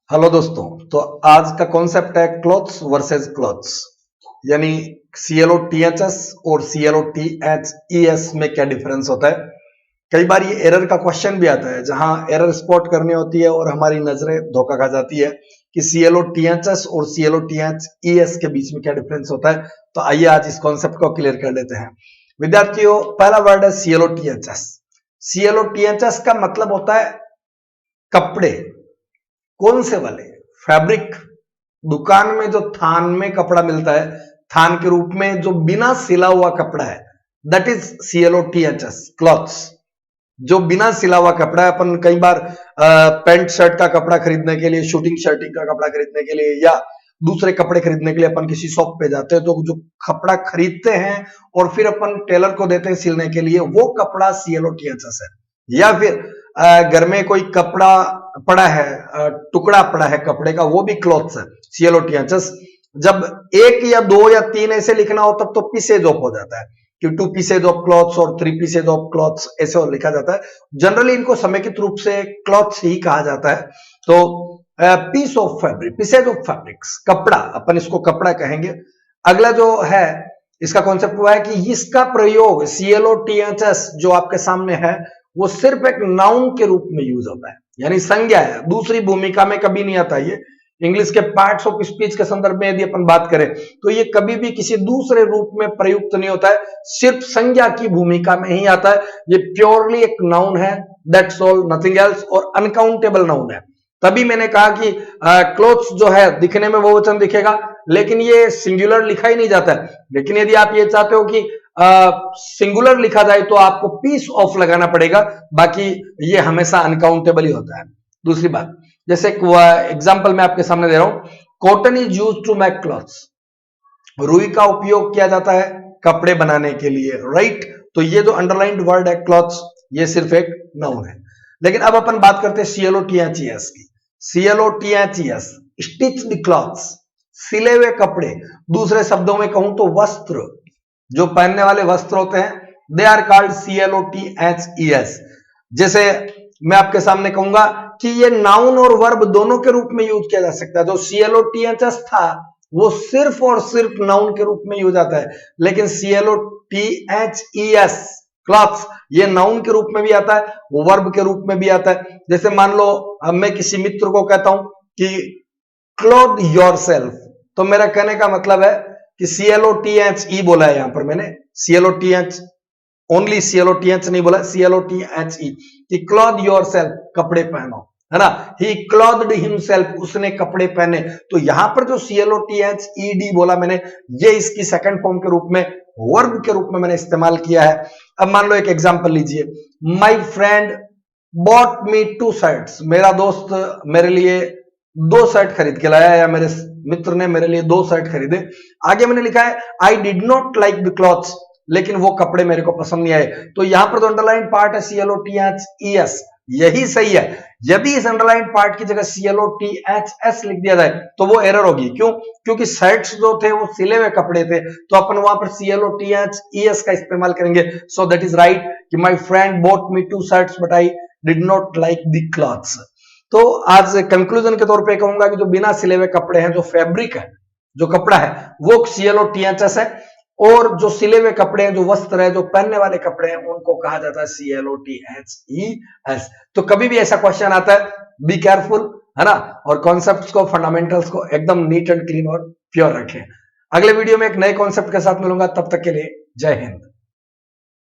Hello दोस्तों। तो आज का कॉन्सेप्ट है क्लॉथ्स वर्सेस क्लॉथ्स, यानी ClO-THS और ClO-THES में क्या डिफरेंस होता है। कई बार ये एरर का क्वेश्चन भी आता है जहां एरर स्पॉट करनी होती है और हमारी नजरें धोखा खा जाती है कि ClO-THS और ClO-THES के बीच में क्या डिफरेंस होता है। तो आइए आज इस कॉन्सेप्ट को क्लियर कर लेते हैं विद्यार्थियों। पहला वर्ड है ClO-THS। ClO-THS का मतलब होता है कपड़े। कौन से वाले? फैब्रिक। दुकान में जो थान में कपड़ा मिलता है, थान के रूप में जो बिना सिला हुआ कपड़ा है, दैट इज ClO-THS क्लॉथ्स। जो बिना सिला हुआ कपड़ा है, अपन कई बार पैंट शर्ट का कपड़ा खरीदने के लिए, शूटिंग शर्टिंग का कपड़ा खरीदने के लिए या दूसरे कपड़े खरीदने के लिए अपन किसी शॉप पे जाते हैं, तो जो कपड़ा खरीदते हैं और फिर अपन टेलर को देते हैं सिलने के लिए, वो कपड़ा ClO-THS है। या फिर घर में कोई कपड़ा पड़ा है, टुकड़ा पड़ा है कपड़े का, वो भी क्लॉथ्स है, ClO-THS। जब एक या दो या तीन ऐसे लिखना हो तब तो पीसेज ऑफ हो जाता है कि 2 पीसेज ऑफ क्लॉथ्स और 3 पीसेज ऑफ क्लॉथ्स ऐसे और लिखा जाता है। जनरली इनको समेकित रूप से क्लॉथ्स ही कहा जाता है। तो piece of fabric, pieces of fabrics, कपड़ा, अपन इसको कपड़ा कहेंगे। अगला जो है इसका कॉन्सेप्ट हुआ है कि इसका प्रयोग ClO-THS जो आपके सामने है वो सिर्फ एक नाउन के रूप में यूज होता है, यानी संज्ञा है, दूसरी भूमिका में कभी नहीं आता। ये इंग्लिश के पार्ट्स ऑफ स्पीच के संदर्भ में यदि अपन बात करें तो ये कभी भी किसी दूसरे रूप में प्रयुक्त नहीं होता है, सिर्फ संज्ञा की भूमिका में ही आता है। ये प्योरली एक नाउन है, दैट्स ऑल, नथिंग एल्स, और अनकाउंटेबल नाउन है। तभी मैंने कहा कि क्लोथ्स जो है दिखने में बहुवचन दिखेगा लेकिन ये सिंगुलर लिखा ही नहीं जाता है। लेकिन यदि आप ये चाहते हो कि सिंगुलर लिखा जाए तो आपको पीस ऑफ लगाना पड़ेगा, बाकी ये हमेशा अनकाउंटेबल ही होता है। दूसरी बात, जैसे एग्जांपल मैं आपके सामने दे रहा हूं, cotton is used to make clothes. रुई का उपयोग किया जाता है कपड़े बनाने के लिए, राइट। तो ये जो अंडरलाइंड वर्ड है क्लॉथ्स, ये सिर्फ एक नाउन है। लेकिन अब अपन बात करते हैं ClO-THES की। ClO-THES स्टिच्ड क्लॉथ्स, सिले हुए कपड़े। दूसरे शब्दों में कहूं तो वस्त्र, जो पहनने वाले वस्त्र होते हैं, दे आर कॉल्ड ClO-THES। जैसे मैं आपके सामने कहूंगा कि ये नाउन और वर्ब दोनों के रूप में यूज किया जा सकता है। जो ClO-THS था वो सिर्फ और सिर्फ नाउन के रूप में यूज आता है, लेकिन ClO-THES क्लॉथ्स ये नाउन के रूप में भी आता है, वर्ब के रूप में भी आता है। जैसे मान लो मैं किसी मित्र को कहता हूं कि क्लोथ योरसेल्फ, तो मेरा कहने का मतलब है कि ClO-THE बोला है यहां पर मैंने, ClO-TH ओनली, ClO-TH नहीं बोला, ClO-THE कि क्लॉथ योरसेल्फ, कपड़े पहनो, है ना। ही क्लॉथड हिमसेल्फ, उसने कपड़े पहने। तो यहां पर जो ClO-THED बोला मैंने, ये इसकी सेकंड फॉर्म के रूप में, वर्ब के रूप में मैंने इस्तेमाल किया है। अब मान लो एक एग्जांपल लीजिए, my friend bot me 2 shirts. मेरा दोस्त मेरे लिए 2 शर्ट खरीद के लाया, या मेरे मित्र ने मेरे लिए 2 शर्ट खरीदे। आगे मैंने लिखा है I did not like the clothes, लेकिन वो कपड़े मेरे को पसंद नहीं आए। तो यहां पर जो अंडरलाइन पार्ट है ClO-THES, यही सही है। यदि इस अंडरलाइन पार्ट की जगह ClO-THS लिख दिया जाए तो वो एरर होगी। क्यों? क्योंकि शर्ट्स जो थे वो सिले हुए कपड़े थे, तो अपन वहां पर ClO-THES का इस्तेमाल करेंगे। सो दैट इज राइट कि my friend bot me 2 shirts but I did not like the clothes. तो आज कंक्लूजन के तौर पे कहूंगा कि जो बिना सिले हुए कपड़े हैं, जो फैब्रिक है, जो कपड़ा है, वो ClO-THS है, और जो सिले हुए कपड़े हैं, जो वस्त्र है, जो पहनने वाले कपड़े हैं, उनको कहा जाता है ClO-THES। तो कभी भी ऐसा क्वेश्चन आता है, बी केयरफुल, है ना, और कॉन्सेप्ट्स को, फंडामेंटल्स को एकदम नीट एंड क्लीन और प्योर रखें। अगले वीडियो में एक नए कॉन्सेप्ट के साथ मिलूंगा, तब तक के लिए जय हिंद।